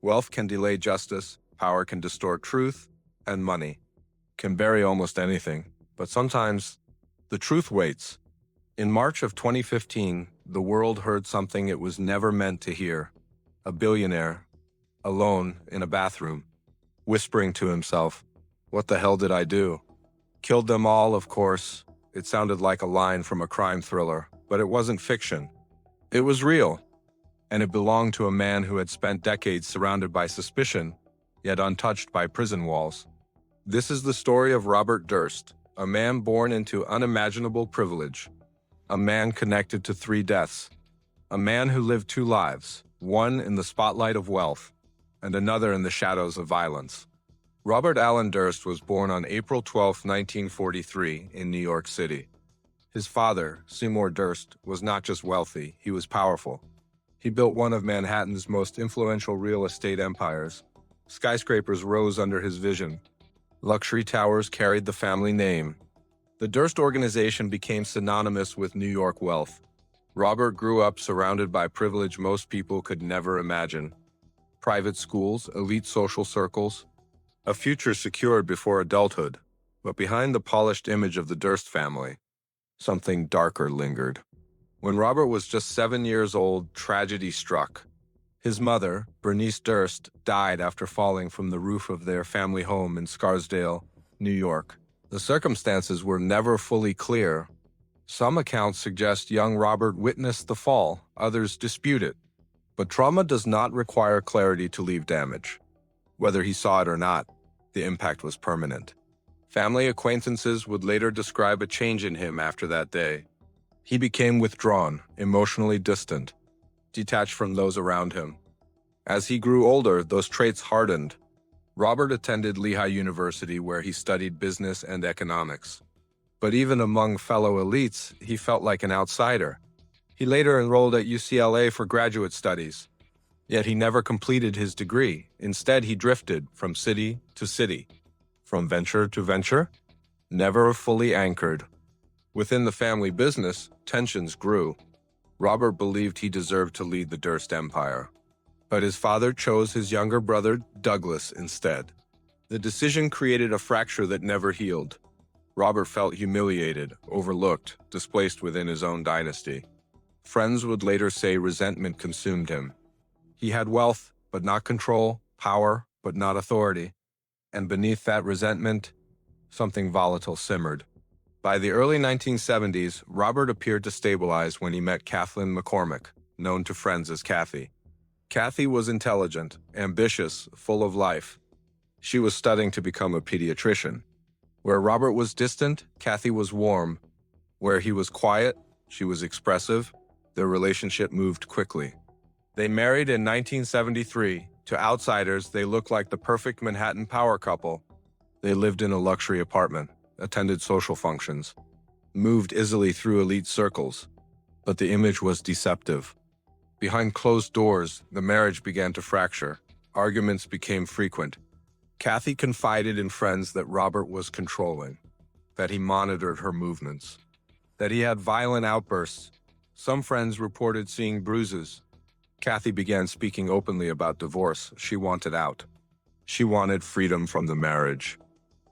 Wealth can delay justice, power can distort truth, and money can bury almost anything. But sometimes the truth waits. In March of 2015, the world heard something it was never meant to hear. A billionaire, alone in a bathroom, whispering to himself, "What the hell did I do?" Killed them all, of course. It sounded like a line from a crime thriller, but it wasn't fiction. It was real, and it belonged to a man who had spent decades surrounded by suspicion, yet untouched by prison walls. This is the story of Robert Durst, a man born into unimaginable privilege, a man connected to 3 deaths, a man who lived 2 lives, one in the spotlight of wealth, and another in the shadows of violence. Robert Allen Durst was born on April 12, 1943, in New York City. His father, Seymour Durst, was not just wealthy, he was powerful. He built one of Manhattan's most influential real estate empires. Skyscrapers rose under his vision. Luxury towers carried the family name. The Durst organization became synonymous with New York wealth. Robert grew up surrounded by privilege most people could never imagine. Private schools, elite social circles, a future secured before adulthood. But behind the polished image of the Durst family, something darker lingered. When Robert was just 7 years old, tragedy struck. His mother, Bernice Durst, died after falling from the roof of their family home in Scarsdale, New York. The circumstances were never fully clear. Some accounts suggest young Robert witnessed the fall, others dispute it. But trauma does not require clarity to leave damage. Whether he saw it or not, the impact was permanent. Family acquaintances would later describe a change in him after that day. He became withdrawn, emotionally distant, detached from those around him. As he grew older, those traits hardened. Robert attended Lehigh University, where he studied business and economics. But even among fellow elites, he felt like an outsider. He later enrolled at UCLA for graduate studies. Yet he never completed his degree. Instead, he drifted from city to city, from venture to venture, never fully anchored. Within the family business, tensions grew. Robert believed he deserved to lead the Durst empire, but his father chose his younger brother, Douglas, instead. The decision created a fracture that never healed. Robert felt humiliated, overlooked, displaced within his own dynasty. Friends would later say resentment consumed him. He had wealth, but not control, power, but not authority. And beneath that resentment, something volatile simmered. By the early 1970s, Robert appeared to stabilize when he met Kathleen McCormick, known to friends as Kathy. Kathy was intelligent, ambitious, full of life. She was studying to become a pediatrician. Where Robert was distant, Kathy was warm. Where he was quiet, she was expressive. Their relationship moved quickly. They married in 1973. To outsiders, they looked like the perfect Manhattan power couple. They lived in a luxury apartment, attended social functions, moved easily through elite circles. But the image was deceptive. Behind closed doors, the marriage began to fracture. Arguments became frequent. Kathy confided in friends that Robert was controlling, that he monitored her movements, that he had violent outbursts. Some friends reported seeing bruises. Kathy began speaking openly about divorce. She wanted out. She wanted freedom from the marriage.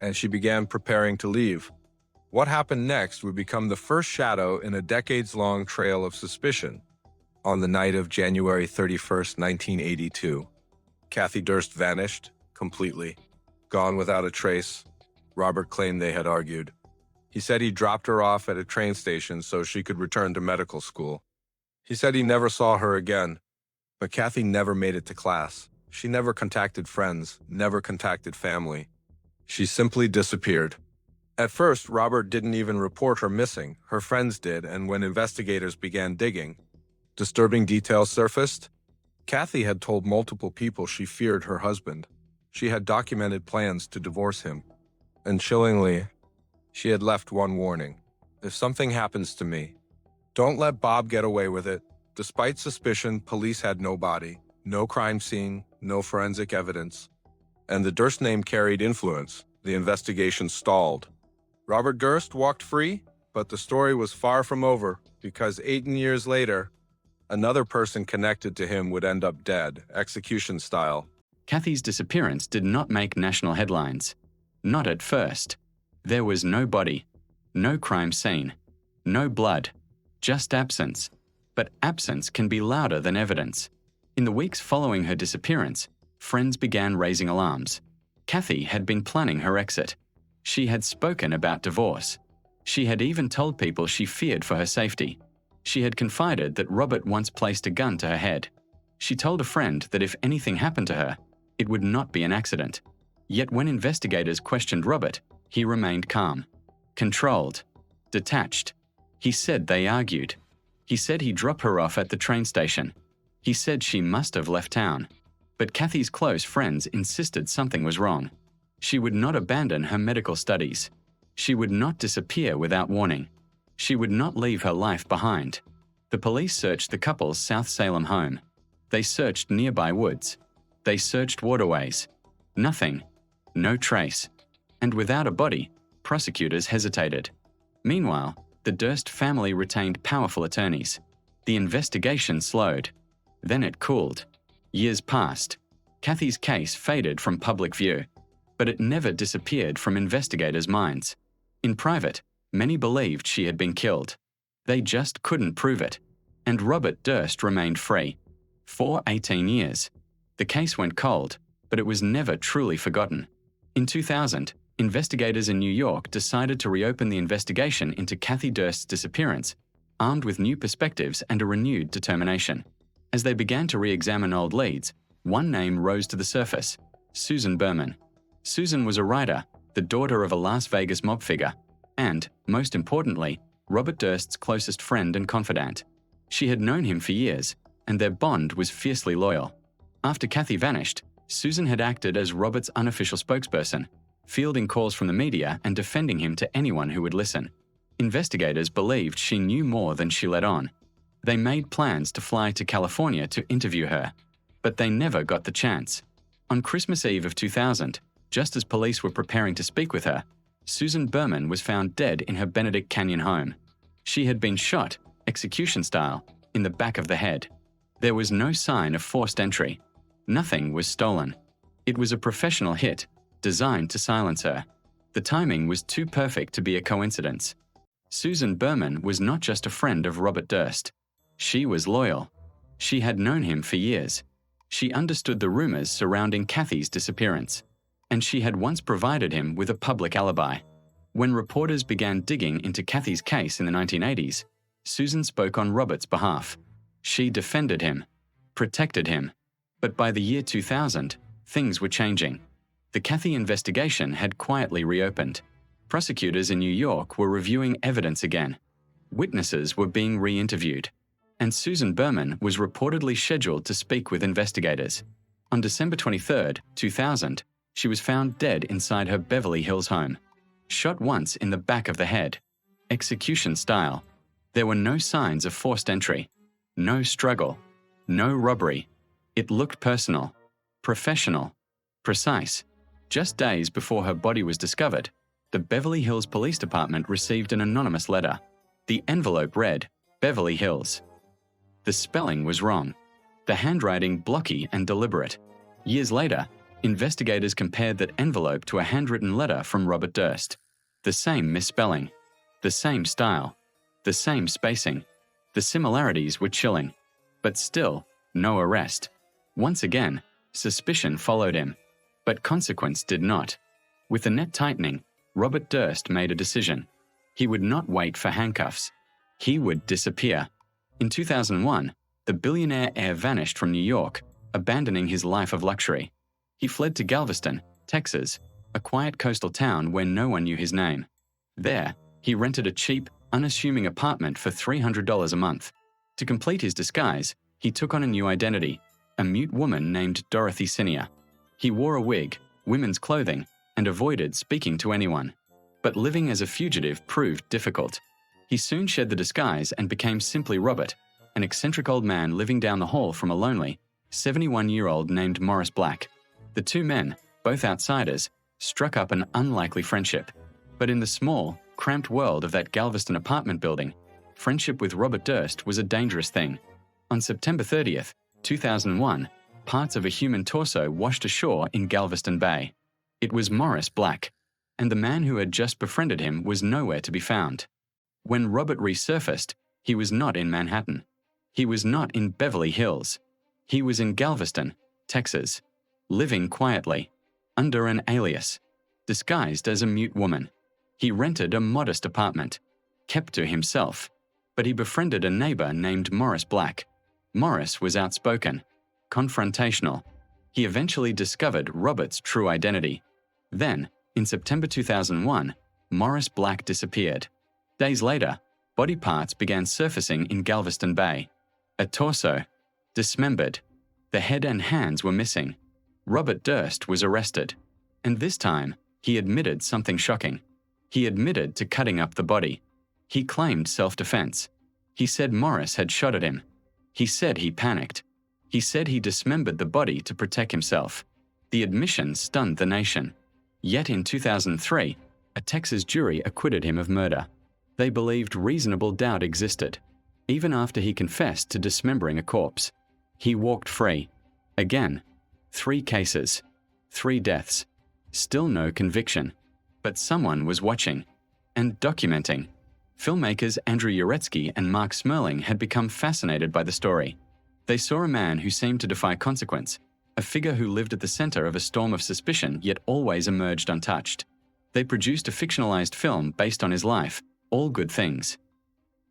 And she began preparing to leave. What happened next would become the first shadow in a decades-long trail of suspicion. On the night of January 31st, 1982, Kathy Durst vanished completely, gone without a trace. Robert claimed they had argued. He said he dropped her off at a train station so she could return to medical school. He said he never saw her again. But Kathy never made it to class. She never contacted friends, never contacted family. She simply disappeared. At first, Robert didn't even report her missing. Her friends did, and when investigators began digging, disturbing details surfaced. Kathy had told multiple people she feared her husband. She had documented plans to divorce him. And chillingly, she had left one warning. If something happens to me, don't let Bob get away with it. Despite suspicion, police had no body, no crime scene, no forensic evidence. And the Durst name carried influence. The investigation stalled. Robert Durst walked free, but the story was far from over, because 8 years later, Another person connected to him would end up dead, execution style. Kathy's disappearance did not make national headlines. Not at first. There was no body, no crime scene, no blood, just absence. But absence can be louder than evidence. In the weeks following her disappearance, friends began raising alarms. Kathy had been planning her exit. She had spoken about divorce. She had even told people she feared for her safety. She had confided that Robert once placed a gun to her head. She told a friend that if anything happened to her, it would not be an accident. Yet when investigators questioned Robert, he remained calm, controlled, detached. He said they argued. He said he dropped her off at the train station. He said she must have left town. But Kathy's close friends insisted something was wrong. She would not abandon her medical studies. She would not disappear without warning. She would not leave her life behind. The police searched the couple's South Salem home. They searched nearby woods. They searched waterways. Nothing. No trace. And without a body, prosecutors hesitated. Meanwhile, the Durst family retained powerful attorneys. The investigation slowed. Then it cooled. Years passed. Kathy's case faded from public view, but it never disappeared from investigators' minds. In private, many believed she had been killed. They just couldn't prove it. And Robert Durst remained free. For 18 years. The case went cold, but it was never truly forgotten. In 2000, investigators in New York decided to reopen the investigation into Kathy Durst's disappearance, armed with new perspectives and a renewed determination. As they began to re-examine old leads, one name rose to the surface: Susan Berman. Susan was a writer, the daughter of a Las Vegas mob figure, and, most importantly, Robert Durst's closest friend and confidant. She had known him for years, and their bond was fiercely loyal. After Kathy vanished, Susan had acted as Robert's unofficial spokesperson, fielding calls from the media and defending him to anyone who would listen. Investigators believed she knew more than she let on. They made plans to fly to California to interview her, but they never got the chance. On Christmas Eve of 2000, just as police were preparing to speak with her, Susan Berman was found dead in her Benedict Canyon home. She had been shot, execution style, in the back of the head. There was no sign of forced entry. Nothing was stolen. It was a professional hit, designed to silence her. The timing was too perfect to be a coincidence. Susan Berman was not just a friend of Robert Durst. She was loyal. She had known him for years. She understood the rumors surrounding Kathy's disappearance, and she had once provided him with a public alibi. When reporters began digging into Kathy's case in the 1980s, Susan spoke on Robert's behalf. She defended him, protected him. But by the year 2000, things were changing. The Kathy investigation had quietly reopened. Prosecutors in New York were reviewing evidence again. Witnesses were being re-interviewed. And Susan Berman was reportedly scheduled to speak with investigators. On December 23, 2000, she was found dead inside her Beverly Hills home. Shot once in the back of the head. Execution style. There were no signs of forced entry. No struggle. No robbery. It looked personal, professional, precise. Just days before her body was discovered, the Beverly Hills Police Department received an anonymous letter. The envelope read, Beverly Hills. The spelling was wrong. The handwriting blocky and deliberate. Years later, investigators compared that envelope to a handwritten letter from Robert Durst. The same misspelling. The same style. The same spacing. The similarities were chilling. But still, no arrest. Once again, suspicion followed him. But consequence did not. With the net tightening, Robert Durst made a decision. He would not wait for handcuffs. He would disappear. In 2001, the billionaire heir vanished from New York, abandoning his life of luxury. He fled to Galveston, Texas, a quiet coastal town where no one knew his name. There, he rented a cheap, unassuming apartment for $300 a month. To complete his disguise, he took on a new identity, a mute woman named Dorothy Sinia. He wore a wig, women's clothing, and avoided speaking to anyone. But living as a fugitive proved difficult. He soon shed the disguise and became simply Robert, an eccentric old man living down the hall from a lonely, 71-year-old named Morris Black. The two men, both outsiders, struck up an unlikely friendship. But in the small, cramped world of that Galveston apartment building, friendship with Robert Durst was a dangerous thing. On September 30th, 2001, parts of a human torso washed ashore in Galveston Bay. It was Morris Black, and the man who had just befriended him was nowhere to be found. When Robert resurfaced, he was not in Manhattan. He was not in Beverly Hills. He was in Galveston, Texas, living quietly, under an alias, disguised as a mute woman. He rented a modest apartment, kept to himself, but he befriended a neighbor named Morris Black. Morris was outspoken, confrontational. He eventually discovered Robert's true identity. Then, in September 2001, Morris Black disappeared. Days later, body parts began surfacing in Galveston Bay. A torso, dismembered. The head and hands were missing. Robert Durst was arrested. And this time, he admitted something shocking. He admitted to cutting up the body. He claimed self-defense. He said Morris had shot at him. He said he panicked. He said he dismembered the body to protect himself. The admission stunned the nation. Yet in 2003, a Texas jury acquitted him of murder. They believed reasonable doubt existed. Even after he confessed to dismembering a corpse, he walked free. Again, 3 cases, 3 deaths, still no conviction. But someone was watching and documenting. Filmmakers Andrew Uretsky and Mark Smerling had become fascinated by the story. They saw a man who seemed to defy consequence, a figure who lived at the center of a storm of suspicion yet always emerged untouched. They produced a fictionalized film based on his life, All Good Things.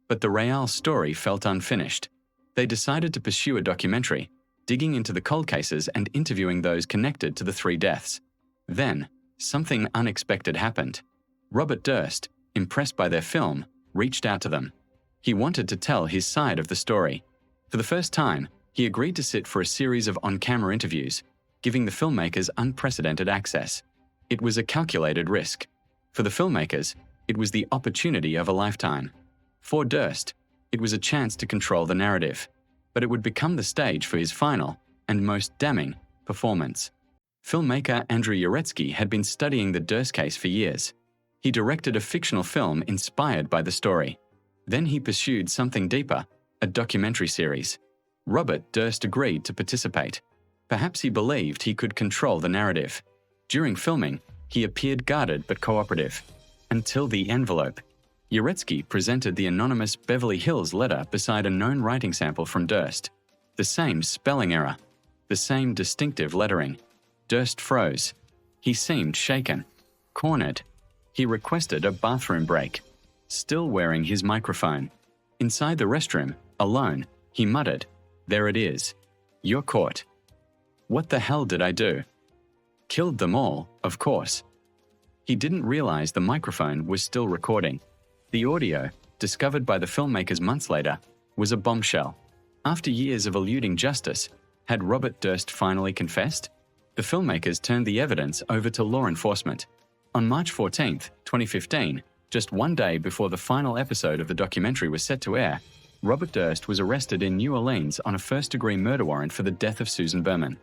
But the real story felt unfinished. They decided to pursue a documentary, digging into the cold cases and interviewing those connected to the 3 deaths. Then, something unexpected happened. Robert Durst, impressed by their film, reached out to them. He wanted to tell his side of the story. For the first time, he agreed to sit for a series of on-camera interviews, giving the filmmakers unprecedented access. It was a calculated risk. For the filmmakers, it was the opportunity of a lifetime. For Durst, it was a chance to control the narrative, but it would become the stage for his final and most damning performance. Filmmaker Andrew Uretsky had been studying the Durst case for years. He directed a fictional film inspired by the story. Then he pursued something deeper, a documentary series. Robert Durst agreed to participate. Perhaps he believed he could control the narrative. During filming, he appeared guarded but cooperative. Until the envelope. Uretsky presented the anonymous Beverly Hills letter beside a known writing sample from Durst. The same spelling error. The same distinctive lettering. Durst froze. He seemed shaken, cornered. He requested a bathroom break, still wearing his microphone. Inside the restroom, alone, he muttered, "There it is. You're caught." What the hell did I do? Killed them all, of course. He didn't realize the microphone was still recording. The audio, discovered by the filmmakers months later, was a bombshell. After years of eluding justice, had Robert Durst finally confessed? The filmmakers turned the evidence over to law enforcement. On March 14, 2015, just one day before the final episode of the documentary was set to air, Robert Durst was arrested in New Orleans on a first-degree murder warrant for the death of Susan Berman.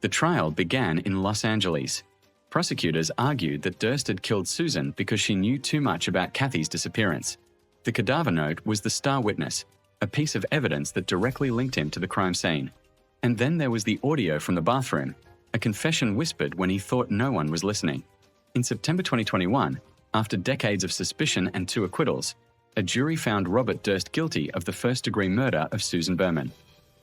The trial began in Los Angeles. Prosecutors argued that Durst had killed Susan because she knew too much about Kathy's disappearance. The cadaver note was the star witness, a piece of evidence that directly linked him to the crime scene. And then there was the audio from the bathroom, a confession whispered when he thought no one was listening. In September 2021, after decades of suspicion and 2 acquittals, a jury found Robert Durst guilty of the first-degree murder of Susan Berman.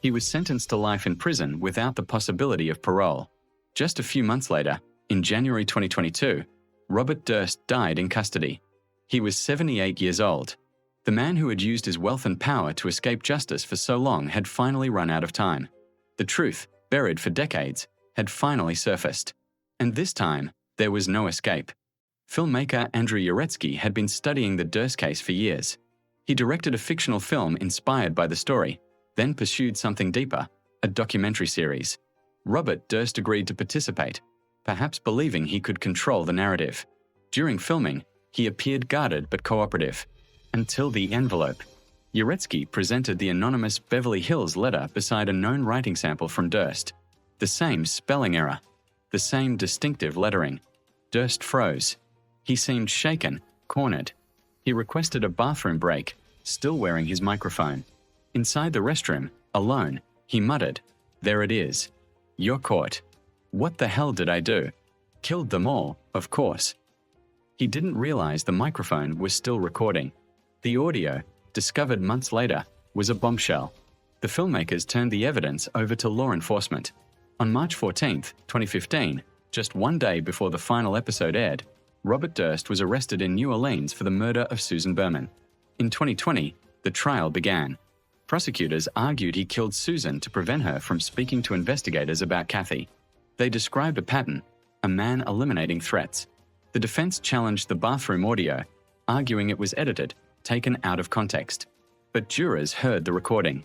He was sentenced to life in prison without the possibility of parole. Just a few months later, in January 2022, Robert Durst died in custody. He was 78 years old. The man who had used his wealth and power to escape justice for so long had finally run out of time. The truth, buried for decades, had finally surfaced. And this time, there was no escape. Filmmaker Andrew Uretsky had been studying the Durst case for years. He directed a fictional film inspired by the story, then pursued something deeper, a documentary series. Robert Durst agreed to participate, perhaps believing he could control the narrative. During filming, he appeared guarded but cooperative. Until the envelope. Uretsky presented the anonymous Beverly Hills letter beside a known writing sample from Durst. The same spelling error. The same distinctive lettering. Durst froze. He seemed shaken, cornered. He requested a bathroom break, still wearing his microphone. Inside the restroom, Alone, he muttered, "There it is. You're caught. What the hell did I do? Killed them all, of course." He didn't realize the microphone was still recording. The audio, discovered months later, was a bombshell. The filmmakers turned the evidence over to law enforcement. On March 14, 2015, just one day before the final episode aired, Robert Durst was arrested in New Orleans for the murder of Susan Berman. In 2020, the trial began. Prosecutors argued he killed Susan to prevent her from speaking to investigators about Kathy. They described a pattern, a man eliminating threats. The defense challenged the bathroom audio, arguing it was edited, taken out of context. But jurors heard the recording.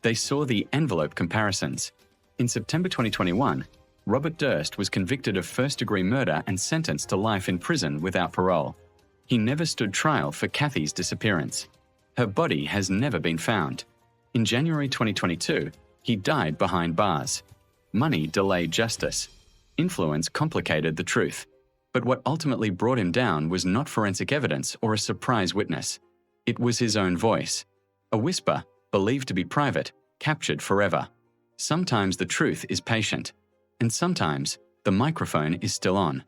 They saw the envelope comparisons. In September 2021, Robert Durst was convicted of first-degree murder and sentenced to life in prison without parole. He never stood trial for Kathy's disappearance. Her body has never been found. In January 2022, he died behind bars. Money delayed justice. Influence complicated the truth. But what ultimately brought him down was not forensic evidence or a surprise witness. It was his own voice. A whisper, believed to be private, captured forever. Sometimes the truth is patient, and sometimes the microphone is still on.